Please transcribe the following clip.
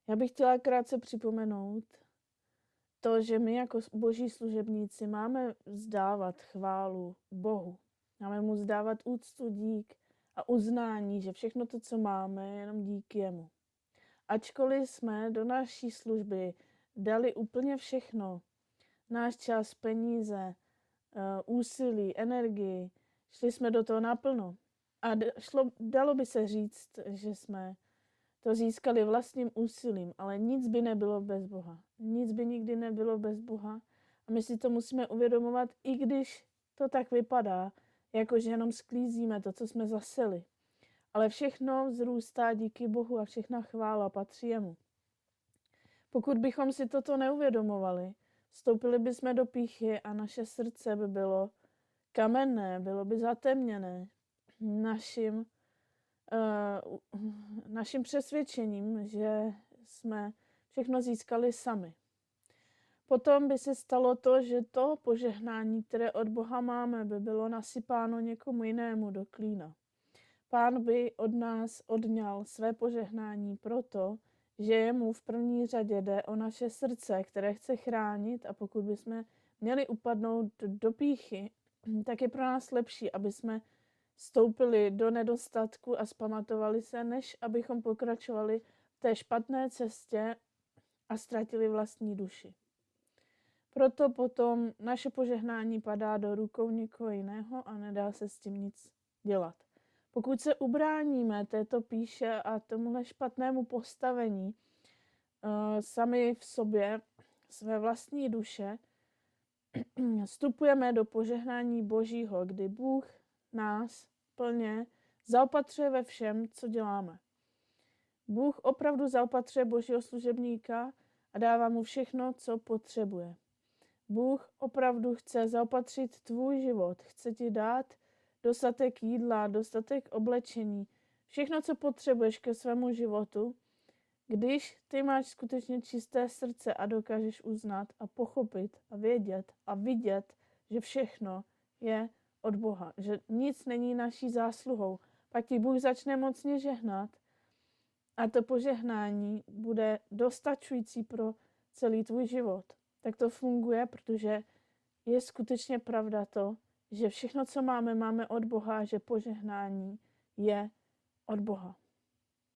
Já bych chtěla krátce připomenout to, že my jako boží služebníci máme vzdávat chválu Bohu. Máme mu vzdávat úctu, dík a uznání, že všechno to, co máme, je jenom díky jemu. Ačkoliv jsme do naší služby dali úplně všechno, náš čas, peníze, úsilí, energii, šli jsme do toho naplno. A dalo by se říct, že jsme to získali vlastním úsilím, ale nic by nebylo bez Boha. Nic by nikdy nebylo bez Boha. A my si to musíme uvědomovat, i když to tak vypadá, jakože jenom sklízíme to, co jsme zaseli. Ale všechno vzrůstá díky Bohu a všechna chvála patří jemu. Pokud bychom si toto neuvědomovali, vstoupili bychom do pýchy a naše srdce by bylo kamenné, bylo by zatemněné naším přesvědčením, že jsme všechno získali sami. Potom by se stalo to, že to požehnání, které od Boha máme, by bylo nasypáno někomu jinému do klína. Pán by od nás odňal své požehnání proto, že jemu v první řadě jde o naše srdce, které chce chránit, a pokud bychom měli upadnout do pýchy, tak je pro nás lepší, aby jsme vstoupili do nedostatku a zpamatovali se, než abychom pokračovali v té špatné cestě a ztratili vlastní duši. Proto potom naše požehnání padá do rukou někoho jiného a nedá se s tím nic dělat. Pokud se ubráníme této pýše a tomuhle špatnému postavení sami v sobě, své vlastní duše, vstupujeme do požehnání Božího, kdy Bůh nás plně zaopatřuje ve všem, co děláme. Bůh opravdu zaopatřuje Božího služebníka a dává mu všechno, co potřebuje. Bůh opravdu chce zaopatřit tvůj život, chce ti dát dostatek jídla, dostatek oblečení, všechno, co potřebuješ ke svému životu, když ty máš skutečně čisté srdce a dokážeš uznat a pochopit a vědět a vidět, že všechno je od Boha, že nic není naší zásluhou. Pak ti Bůh začne mocně žehnat a to požehnání bude dostačující pro celý tvůj život. Tak to funguje, protože je skutečně pravda to, že všechno, co máme, máme od Boha a že požehnání je od Boha.